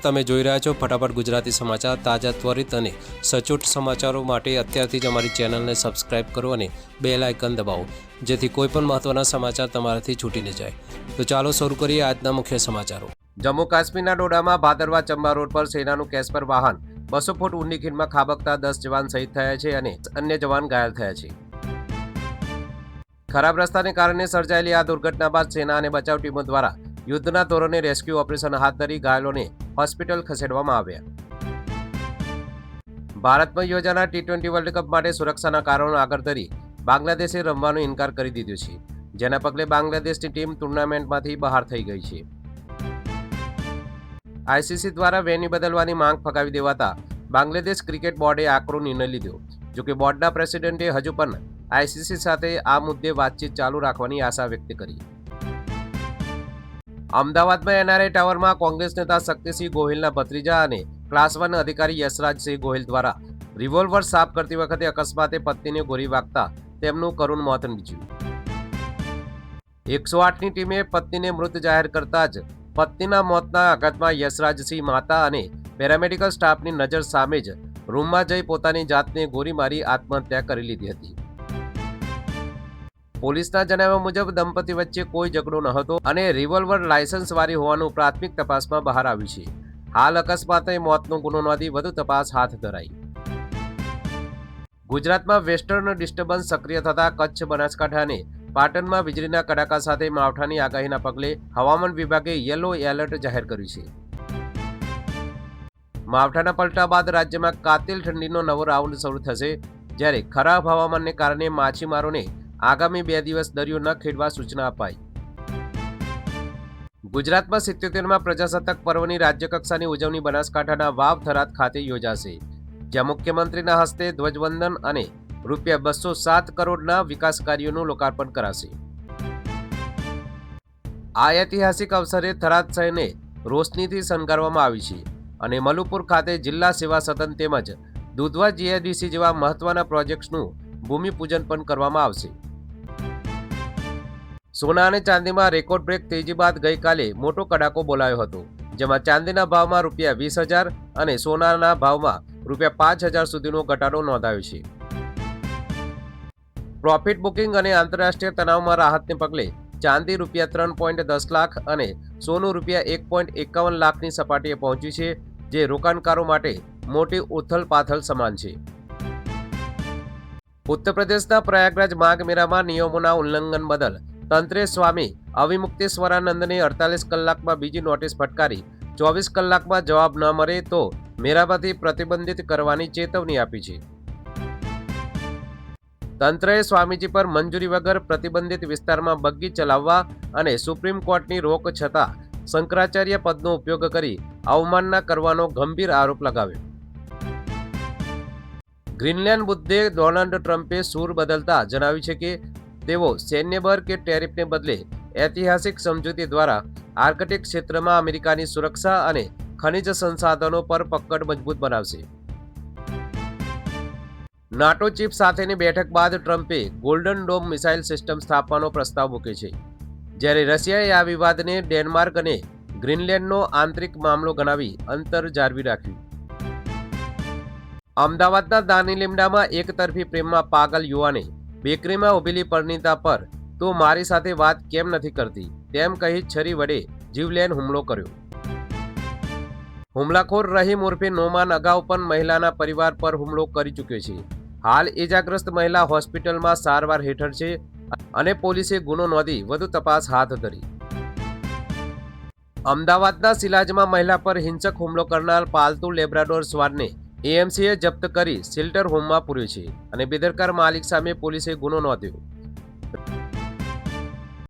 તમે જોઈ રહ્યા છો ફટાફટ ગુજરાતી સમાચાર. તાજા ત્વરિત અને સચોટ સમાચારો માટે અત્યારથી જ અમારી ચેનલને સબસ્ક્રાઇબ કરો અને બેલ આઇકન દબાવો, જેથી કોઈપણ મહત્વના સમાચાર તમારાથી છૂટી ન જાય. તો ચાલો શરૂ કરીએ આજના મુખ્ય સમાચારો. જમ્મુ કાશ્મીરના ડોડામાં ભાદરવા ચંબા રોડ પર સેનાનું કેસ્પર વાહન 200 ફૂટ ઊંડી ખીણમાં ખાબકતા 10 જવાન શહીદ થયા છે અને અન્ય જવાન ઘાયલ થયા છે. ખરાબ રસ્તાને કારણે સર્જાયેલી આ દુર્ઘટના બાદ સેના અને બચાવ ટીમો દ્વારા યુદ્ધના ધોરણે રેસ્ક્યુ ઓપરેશન હાથ ધરી ઘાયલોને હોસ્પિટલ ખસેડવામાં આવ્યા. ભારતમાં યોજાનાર T20 વર્લ્ડ કપ માટે સુરક્ષાના કારણો આગળ ધરી બાંગ્લાદેશે રમવાનો ઇનકાર કરી દીધો છે, જેના પગલે બાંગ્લાદેશની ટીમ ટુર્નામેન્ટમાંથી બહાર થઈ ગઈ છે. ICC દ્વારા વેન્યુ બદલવાની માંગ ફગાવી દેવાતા બાંગ્લાદેશ ક્રિકેટ બોર્ડે આકરો નિર્ણય લીધો. જોકે બોર્ડના પ્રેસિડેન્ટે હજુ પણ ICC સાથે આ મુદ્દે વાતચીત ચાલુ રાખવાની આશા વ્યક્ત કરી. અમદાવાદમાં NRI ટાવરમાં કોંગ્રેસ નેતા શક્તિસિંહ ગોહિલના ભત્રીજા અને ક્લાસ 1 અધિકારી યશરાજસિંહ ગોહિલ દ્વારા રિવોલ્વર સાફ કરતી વખતે અકસ્માતે પત્નીને ગોળી વાગતા તેમનું કરુણ મોત નીપજ્યું. 108ની ટીમે પત્નીને મૃત જાહેર કરતા જ પત્નીના મોતના આઘાતમાં યશરાજસિંહ માતા અને પેરામેડિકલ સ્ટાફની નજર સામે જ રૂમમાં જઈ પોતાની જાતને ગોળી મારી આત્મહત્યા કરી લીધી હતી. પોલીસના જણાવ્યા મુજબ દંપતી વચ્ચે કોઈ ઝઘડો ન હતો અને રિવોલ્વર લાયસન્સવાળી હોવાનું પ્રાથમિક તપાસમાં બહાર આવ્યું છે. હાલ અકસ્માતે મોતનો ગુનો નોંધી વધુ તપાસ હાથ ધરાઈ. ગુજરાતમાં વેસ્ટર્ન ડિસ્ટર્બન્સ સક્રિય થતા કચ્છ, બનાસકાંઠા અને પાટણમાં વીજળીના કડાકા સાથે માવઠાની આગાહીના પગલે હવામાન વિભાગે યલો એલર્ટ જાહેર કર્યું છે. માવઠાના પલટા બાદ રાજ્યમાં કાતિલ ઠંડીનો નવો રાઉન્ડ શરૂ થશે, જ્યારે ખરાબ હવામાનને કારણે માછીમારોને આગામી 2 દિવસ દરિયો ન ખેડવા સૂચના અપાઈ. ગુજરાતમાં 77માં પ્રજાસત્તાક પર્વની રાજ્યકક્ષાની ઉજવણી બનાસકાંઠાના વાવ થરાદ ખાતે યોજાશે, જ્યાં મુખ્યમંત્રીના હસ્તે ધ્વજવંદન અને ₹207 કરોડના વિકાસ કાર્યોનું લોકાર્પણ કરાશે. આ ઐતિહાસિક અવસરે થરાદ શહેરને રોશનીથી શણગારવામાં આવી છે અને મલુપુર ખાતે જિલ્લા સેવા સદન તેમજ દુધવા GIDC જેવા મહત્વના પ્રોજેક્ટ્સનું ભૂમિપૂજન પણ કરવામાં આવશે. સોના અને ચાંદીમાં રેકોર્ડ બ્રેક તેજી બાદ ગઈકાલે મોટો કડાકો બોલાયો હતો, જેમાં ચાંદીના ભાવમાં ₹20,000 અને સોનાના ભાવમાં ₹5,000 સુધીનો ઘટાડો નોંધાયો છે. પ્રોફિટ બુકિંગ અને આંતરરાષ્ટ્રીય તણાવમાં રાહતને પગલે ચાંદી ₹3.10 લાખ અને સોનું ₹1.51 લાખની સપાટીએ પહોંચ્યું છે, જે રોકાણકારો માટે મોટી ઉથલપાથલ સમાન છે. ઉત્તર પ્રદેશના પ્રયાગરાજ માઘ મેળામાં નિયમોના ઉલ્લંઘન બદલ તંત્રે સ્વામી અવિમુક્તેશ્વરાનંદને 48 કલાકમાં બીજી નોટિસ ફટકારી 24 કલાકમાં જવાબ ન મળે તો મેળામાંથી પ્રતિબંધિત કરવાની ચેતવણી આપી છે. તંત્રએ સ્વામીજી પર મંજૂરી વગર પ્રતિબંધિત વિસ્તારમાં બગ્ગી ચલાવવા અને સુપ્રીમ કોર્ટની રોક છતાં શંકરાચાર્ય પદનો ઉપયોગ કરી અવમાનના કરવાનો ગંભીર આરોપ લગાવ્યો. ગ્રીનલેન્ડ મુદ્દે ડોનાલ્ડ ટ્રમ્પે સૂર બદલતા જણાવ્યું છે કે તેઓ સૈન્યબળ કે ટેરિફને બદલે ઐતિહાસિક સમજૂતી દ્વારા આર્કટિક ક્ષેત્રમાં અમેરિકાની સુરક્ષા અને ખનિજ સંસાધનો પર પકડ મજબૂત બનાવશે. નાટો ચીફ સાથેની બેઠક બાદ ટ્રમ્પે ગોલ્ડન ડોમ મિસાઇલ સિસ્ટમ સ્થાપવાનો પ્રસ્તાવ મૂક્યો છે, જ્યારે રશિયાએ આ વિવાદને ડેનમાર્ક અને ગ્રીનલેન્ડનો આંતરિક મામલો ગણાવી અંતર જાળવી રાખ્યું. અમદાવાદના દાની લીમડામાં એકતરફી પ્રેમમાં પાગલ યુવાને બેકરીમાં ઉભેલી પરિણીતા પર તું મારી સાથે વાત કેમ નથી કરતી તેમ કહી છરી વડે જીવલેણ હુમલો કર્યો. હુમલાખોર રહીમ ઉર્ફે નોમાન અગાઉ પણ મહિલાના પરિવાર પર હુમલો કરી ચૂક્યો છે. હાલ ઇજાગ્રસ્ત મહિલા હોસ્પિટલમાં સારવાર હેઠળ છે અને પોલીસે ગુનો નોંધી વધુ તપાસ હાથ ધરી. અમદાવાદના સિલાજમાં મહિલા પર હિંસક હુમલો કરનાર પાલતુ લેબ્રાડોર શ્વાનને AMCએ જપ્ત કરી શેલ્ટર હોમમાં પૂર્યો છે અને બેદરકાર માલિક સામે પોલીસે ગુનો નોંધ્યો.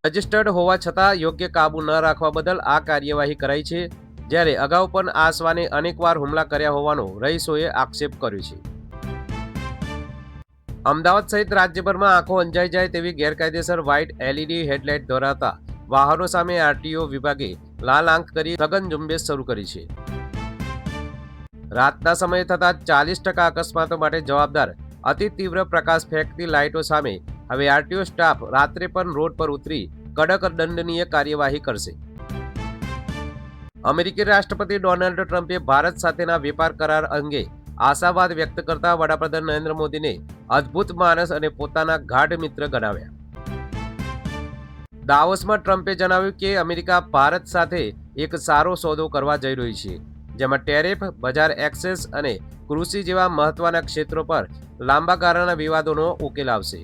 રજિસ્ટર્ડ હોવા છતાં યોગ્ય કાબુ ન રાખવા બદલ આ કાર્યવાહી કરાઈ છે, જ્યારે અગાઉ પણ આ શ્વાને અનેકવાર હુમલા કર્યા હોવાનો રહીશોએ આક્ષેપ કર્યો છે. અમદાવાદ સહિત રાજ્યભરમાં આંખો અંજાઈ જાય તેવી ગેરકાયદેસર વ્હાઇટ LED હેડલાઇટ ધરાવતા વાહનો સામે RTO વિભાગે લાલ આંખ કરી સઘન ઝુંબેશ શરૂ કરી છે. રાતના સમયે થતા 40% અકસ્માતો માટે જવાબદાર અતિ તીવ્ર પ્રકાશ ફેંકતી લાઇટો સામે હવે RTO સ્ટાફ રાત્રે પણ રોડ પર ઉતરી કડક દંડનીય કાર્યવાહી કરશે. અમેરિકી રાષ્ટ્રપતિ ડોનાલ્ડ ટ્રમ્પે ભારત સાથેના વેપાર કરાર અંગે આશાવાદ વ્યક્ત કરતા વડાપ્રધાન નરેન્દ્ર મોદીને અદ્ભુત માણસ અને પોતાના ગાઢ મિત્ર ગણાવ્યા. દાવોસમાં ટ્રમ્પે જણાવ્યું કે અમેરિકા ભારત સાથે એક સારો સોદો કરવા જઈ રહી છે, જેમાં ટેરિફ, બજાર એક્સેસ અને કૃષિ જેવા મહત્વના ક્ષેત્રો પર લાંબા ગાળાના વિવાદોનો ઉકેલ આવશે.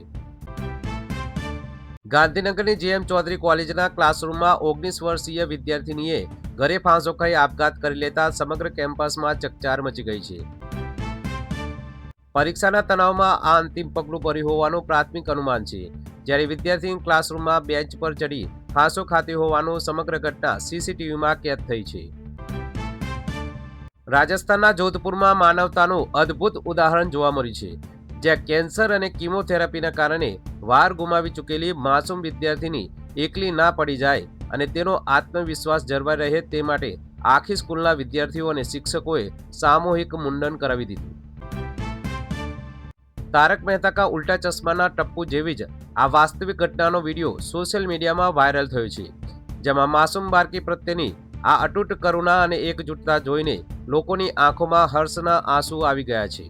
ગાંધીનગરની જેએમ ચૌધરી કોલેજના ક્લાસરૂમમાં 19 વર્ષીય વિદ્યાર્થીનીએ ઘરે ફાંસો ખાઈ આપઘાત કરી લેતા સમગ્ર કેમ્પસમાં ચકચાર મચી ગઈ છે. પરીક્ષાના તણાવમાં આ અંતિમ પગલું ભર્યું હોવાનું પ્રાથમિક અનુમાન છે, જ્યારે વિદ્યાર્થી ક્લાસરૂમમાં બેન્ચ પર ચડી ફાંસો ખાતી હોવાનું સમગ્ર ઘટના સીસીટીવીમાં કેદ થઈ છે. રાજસ્થાનના જોધપુરમાં માનવતાનું અદ્ભુત ઉદાહરણ જોવા મળ્યું છે, જ્યાં કેન્સર અને કીમોથેરાપીના કારણે વાર ગુમાવી ચૂકેલી માસૂમ વિદ્યાર્થીની એકલી ના પડી જાય અને તેનો આત્મવિશ્વાસ જળવાઈ રહે તે માટે આખી સ્કૂલના વિદ્યાર્થીઓ અને શિક્ષકોએ સામૂહિક મુંડન કરાવી દીધું. તારક મહેતા કા ઉલ્ટા ચશ્માના ટપ્પુ જેવી જ આ વાસ્તવિક ઘટનાનો વિડીયો સોશિયલ મીડિયામાં વાયરલ થયો છે, જેમાં માસૂમ બાળકી પ્રત્યેની આ અતૂટ કરુણા અને એકજૂટતા જોઈને લોકોની આંખોમાં હર્ષના આંસુ આવી ગયા છે.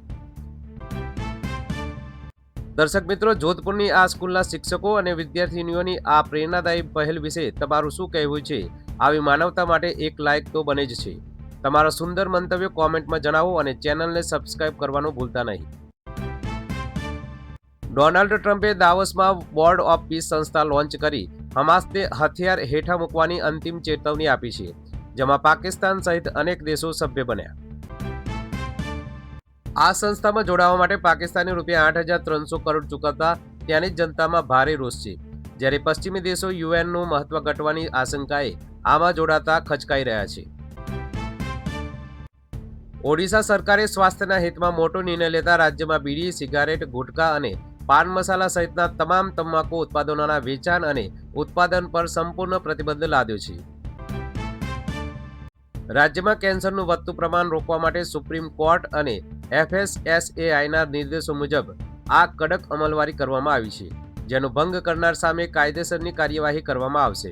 દર્શક મિત્રો, જોધપુરની આ સ્કૂલના શિક્ષકો અને વિદ્યાર્થીનીઓની આ પ્રેરણાદાયી પહેલ વિશે તમારું શું કહેવું છે? આવી માનવતા માટે એક લાઇક તો બને જ છે. તમારા સુંદર મંતવ્યો કોમેન્ટમાં જણાવો અને ચેનલને સબસ્ક્રાઇબ કરવાનું ભૂલતા નહીં. ડોનાલ્ડ ટ્રમ્પે દાવોસમાં બોર્ડ ઓફ પીસ સંસ્થા લોન્ચ કરી હમાસને હથિયાર હેઠા મૂકવાની અંતિમ ચેતવણી આપી છે, જેમાં પાકિસ્તાન સહિત અનેક દેશો સભ્ય બન્યા. આ સંસ્થામાં જોડાવા માટે પાકિસ્તાને ₹8,300 કરોડ ચૂકવતા ત્યાંની જનતામાં ભારે રોષ છે, જ્યારે પશ્ચિમી દેશો યુએનનું મહત્વ ઘટવાની આશંકાએ આમાં જોડાતા ખચકાઈ રહ્યા છે. ઓડિશા સરકારે સ્વાસ્થ્યના હિતમાં મોટો નિર્ણય લેતા રાજ્યમાં બીડી, સિગારેટ, ગુટખા અને પાન મસાલા સહિતના તમામ તમાકુ ઉત્પાદનોના વેચાણ અને ઉત્પાદન પર સંપૂર્ણ પ્રતિબંધ લાદ્યો છે. રાજ્યમાં કેન્સરનું વધતું પ્રમાણ રોકવા માટે સુપ્રીમ કોર્ટ અને FSSAIના નિર્દેશો મુજબ આ કડક અમલવારી કરવામાં આવી છે, જેનો ભંગ કરનાર સામે કાયદેસરની કાર્યવાહી કરવામાં આવશે.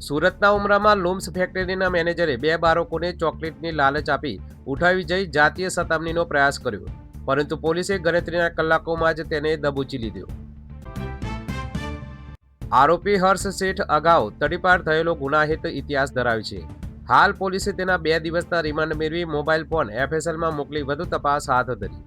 સુરતના ઉમરામાં લૂમ્સ ફેક્ટરીના મેનેજરે 2 બાળકોને ચોકલેટની લાલચ આપી ઉઠાવી જઈ જાતીય સતામણીનો પ્રયાસ કર્યો, પરંતુ પોલીસે ગણતરીના કલાકોમાં જ તેને દબોચી લીધો. આરોપી હર્ષ શેઠ અગાઉ તડીપાર થયેલો ગુનાહિત ઇતિહાસ ધરાવે છે. હાલ પોલીસે તેના 2 દિવસના રિમાન્ડ મેળવી મોબાઈલ ફોન FSLમાં મોકલી વધુ તપાસ હાથ ધરી.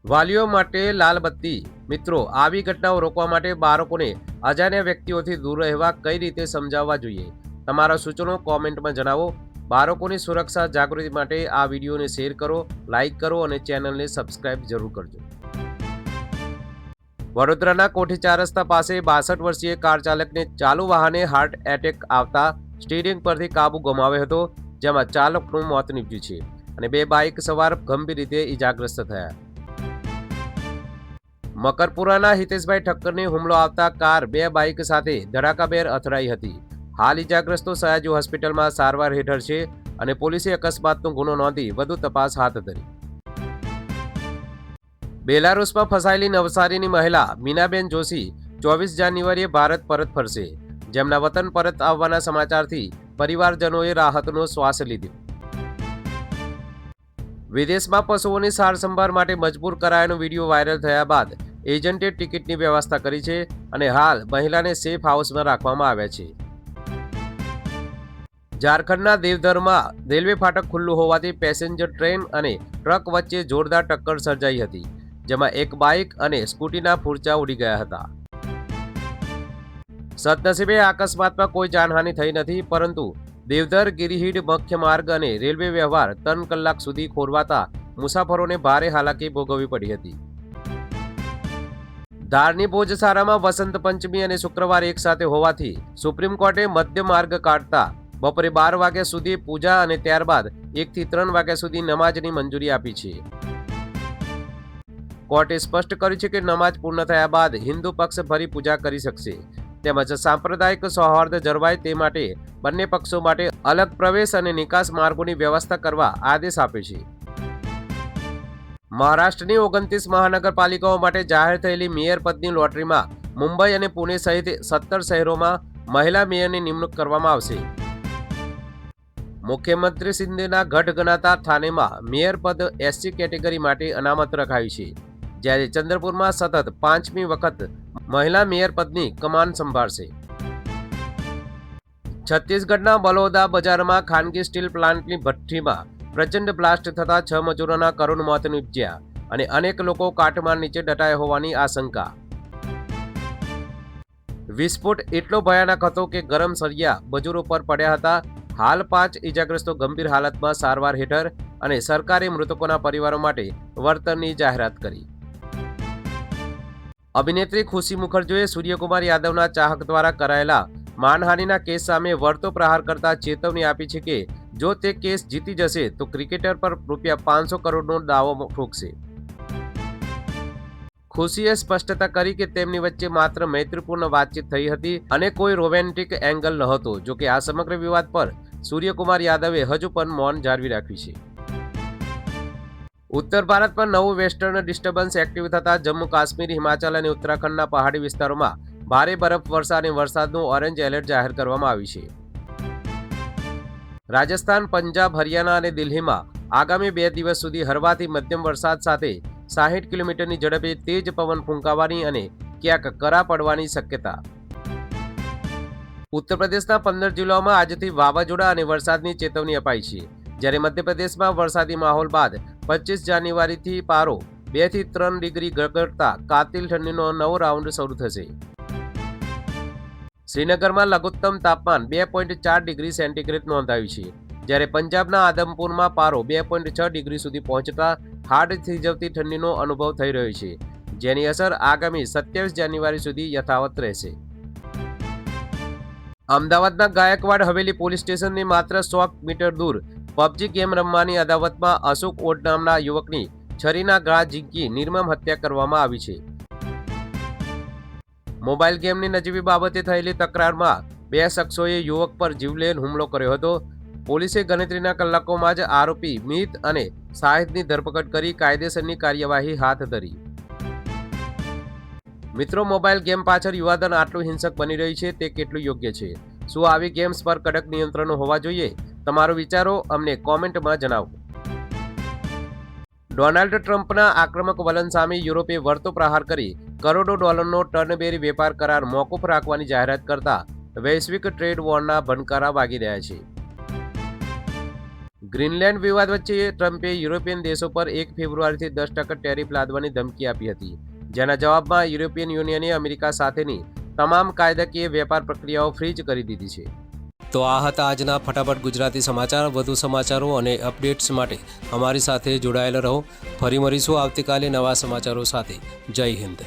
વાલીઓ માટે લાલબત્તી. મિત્રો, આવી ઘટનાઓ રોકવા માટે બાળકોને અજાણ્યા વ્યક્તિઓથી દૂર રહેવા કઈ રીતે સમજાવવા જોઈએ? તમારા સૂચનો કોમેન્ટમાં જણાવો. બાળકોની સુરક્ષા જાગૃતિ માટે આ વિડીયોને શેર કરો, લાઇક કરો અને ચેનલને સબસ્ક્રાઇબ જરૂર કરજો. વડોદરાના કોઠી 4 રસ્તા પાસે 62 વર્ષીય કાર ચાલકને ચાલુ વાહને હાર્ટ એટેક આવતા સ્ટીરિંગ પરથી કાબુ ગુમાવ્યો હતો, જેમાં ચાલકનું મોત નીપજ્યું છે અને 2 બાઇક સવાર ગંભીર રીતે ઇજાગ્રસ્ત થયા. મકરપુરાના હિતેશભાઈ ઠક્કરને હુમલો આવતા કાર 2 બાઇક સાથે ધડાકાભેર અથડાઈ હતી. હાલ ઇજાગ્રસ્તો સયાજી હોસ્પિટલમાં સારવાર હેઠળ છે અને પોલીસે અકસ્માતનો ગુનો નોંધી વધુ તપાસ હાથ ધરી. બેલારુસમાં ફસાયેલી નવસારીની મહિલા મીનાબેન જોશી 24 જાન્યુઆરીએ ભારત પરત ફરશે, જેમના વતન પરત આવવાના સમાચારથી પરિવારજનોએ રાહતનો શ્વાસ લીધો. વિદેશમાં પશુઓની સારસંભાળ માટે મજબૂર કરાયાનો વિડીયો વાયરલ થયા બાદ એજન્ટે ટિકિટની વ્યવસ્થા કરી છે અને હાલ મહિલાને સેફ હાઉસમાં રાખવામાં આવ્યા છે. ઝારખંડના દેવધરમાં રેલવે ફાટક ખુલ્લું હોવાથી પેસેન્જર ટ્રેન અને ટ્રક વચ્ચે જોરદાર ટક્કર સર્જાઈ હતી, જેમાં એક બાઇક અને સ્કૂટીના ફૂરચા ઉડી ગયા હતા. સદનસીબે અકસ્માતમાં કોઈ જાનહાનિ થઈ નથી, પરંતુ દેવધર ગિરિહીડ મુખ્ય માર્ગ અને રેલવે વ્યવહાર 3 કલાક સુધી ખોરવાતા મુસાફરોને ભારે હાલાકી ભોગવવી પડી હતી. ધારની ભોજશાળામાં વસંત પંચમી અને શુક્રવાર એક સાથે હોવાથી સુપ્રીમ કોર્ટે મધ્ય માર્ગ કાઢતા બપોરે 12 વાગ્યા સુધી પૂજા અને ત્યારબાદ 1 થી 3 વાગ્યા સુધી નમાજની મંજૂરી આપી છે. કોર્ટે સ્પષ્ટ કર્યું છે કે નમાજ પૂર્ણ થયા બાદ હિન્દુ પક્ષ ફરી પૂજા કરી શકશે, તેમજ સાંપ્રદાયિક સૌહાર્દ જળવાય તે માટે બંને પક્ષો માટે અલગ પ્રવેશ અને નિકાસ માર્ગોની વ્યવસ્થા કરવા આદેશ આપ્યો છે. મહારાષ્ટ્રની 29 મહાનગરપાલિકાઓ માટે જાહેર થયેલી મેયર પદની લોટરીમાં મુંબઈ અને પુણે સહિત 17 શહેરોમાં મહિલા મેયરની નિમણૂક કરવામાં આવશે. મુખ્યમંત્રી શિંદેના ગઢ ગણાતા ઠાણેમાં મેયર પદ એસસી કેટેગરી માટે અનામત રખાયું છે, જ્યારે ચંદ્રપુરમાં સતત 5મી વખત મહિલા મેયર પદની કમાન સંભાળશે. છત્તીસગઢના બલોદા બજારમાં ખાનગી સ્ટીલ પ્લાન્ટની ભઠ્ઠીમાં પ્રચંડ બ્લાસ્ટ થતા 6 મજૂરોના કરુણ મોત નીપજ્યા અને અનેક લોકો કાટમાળ નીચે દટાયા હોવાની આશંકા. વિસ્ફોટ એટલો ભયાનક હતો કે ગરમ સળિયા મજૂરો પર પડ્યા હતા. હાલ 5 ઇજાગ્રસ્તો ગંભીર હાલતમાં સારવાર હેઠળ અને સરકારે મૃતકોના પરિવારો માટે વળતરની જાહેરાત કરી. અભિનેત્રી ખુશી મુખર્જીએ સૂર્યકુમાર યાદવના ચાહક દ્વારા કરાયેલા માનહાનિના કેસ સામે વળતો પ્રહાર કરતા ચેતવણી આપી છે કે જો તે કેસ જીતી જશે તો ક્રિકેટર પર ₹500 કરોડનો દાવો ઠોકશે. ખુશીએ સ્પષ્ટતા કરી કે તેમની વચ્ચે માત્ર મૈત્રીપૂર્ણ વાતચીત થઈ હતી અને કોઈ રોમેન્ટિક એંગલ નહોતો. જો કે આ સમગ્ર વિવાદ પર સૂર્યકુમાર યાદવે હજુ પણ મૌન જાળવી રાખ્યું છે. ઉત્તર ભારતમાં નવું વેસ્ટર્ન ડિસ્ટર્બન્સ એક્ટિવ થતા જમ્મુ કાશ્મીર, હિમાચલ અને ઉત્તરાખંડના પહાડી વિસ્તારોમાં ભારે બરફવર્ષા અને વરસાદનું ઓરેન્જ એલર્ટ જાહેર કરવામાં આવ્યું છે. રાજસ્થાન, પંજાબ, હરિયાણા અને દિલ્હીમાં આગામી 2 દિવસ સુધી હળવાથી મધ્યમ વરસાદ સાથે 60 કિલોમીટરની ઝડપે તેજ પવન ફૂંકાવાની અને ક્યાંક કરા પડવાની શક્યતા. ઉત્તર પ્રદેશના 15 જિલ્લાઓમાં આજથી વાવાઝોડા અને વરસાદની ચેતવણી અપાઈ છે, જ્યારે મધ્યપ્રદેશમાં વરસાદી માહોલ બાદ 25 જાન્યુઆરીથી પારો 2 થી 3 ડિગ્રી ગગડતા કાતિલ ઠંડીનો નવો રાઉન્ડ શરૂ થશે. શ્રીનગરમાં લઘુત્તમ તાપમાન 2.4 ડિગ્રી સેન્ટીગ્રેડ નોંધાયું છે, જ્યારે પંજાબના આદમપુરમાં પારો 2.6 ડિગ્રી સુધી પહોંચતા હાડ થીજવતી ઠંડીનો અનુભવ થઈ રહ્યો છે, જેની અસર આગામી 27 જાન્યુઆરી સુધી યથાવત રહેશે. અમદાવાદના ગાયકવાડ હવેલી પોલીસ સ્ટેશનની માત્ર 100 મીટર દૂર પબજી ગેમ રમવાની અદાવતમાં અશોક ઓડ નામના યુવકની છરીના ઘા ઝીંકી નિર્મમ હત્યા કરવામાં આવી છે. મોબાઈલ ગેમની નજીવી બાબતે થયેલી તકરારમાં 2 શખ્સોએ યુવક પર જીવલેણ હુમલો કર્યો હતો. પોલીસે ગણતરીના કલાકોમાં જ આરોપી મિત અને શાહિદની ધરપકડ કરી કાયદેસરની કાર્યવાહી હાથ ધરી. મિત્રો, મોબાઈલ ગેમ પાછળ યુવાધન આટલું હિંસક બની રહ્યું છે તે કેટલું યોગ્ય છે? શું આવી ગેમ્સ પર કડક નિયંત્રણો હોવા જોઈએ? તમારો વિચારો અમને કોમેન્ટમાં જણાવો. ડોનાલ્ડ ટ્રમ્પના આક્રમક વલણ સામે યુરોપે વળતો પ્રહાર કરી કરોડો ડોલરનો ટર્નબેરી વેપાર કરાર મોકૂફ રાખવાની જાહેરાત કરતા વૈશ્વિક ટ્રેડ વોરના ભણકારા વાગી રહ્યા છે. ગ્રીનલેન્ડ વિવાદ વચ્ચે ટ્રમ્પે યુરોપિયન દેશો પર 1 ફેબ્રુઆરીથી 10% ટેરિફ લાદવાની ધમકી આપી હતી, જેના જવાબમાં યુરોપિયન યુનિયને અમેરિકા સાથેની તમામ કાયદાકીય વેપાર પ્રક્રિયાઓ ફ્રીઝ કરી દીધી છે. તો આ હતા આજના ફટાફટ ગુજરાતી સમાચાર. વધુ સમાચારો અને અપડેટ્સ માટે અમારી સાથે જોડાયેલા રહો. ફરી મળીશું આવતીકાલે નવા સમાચારો સાથે. જય હિન્દ.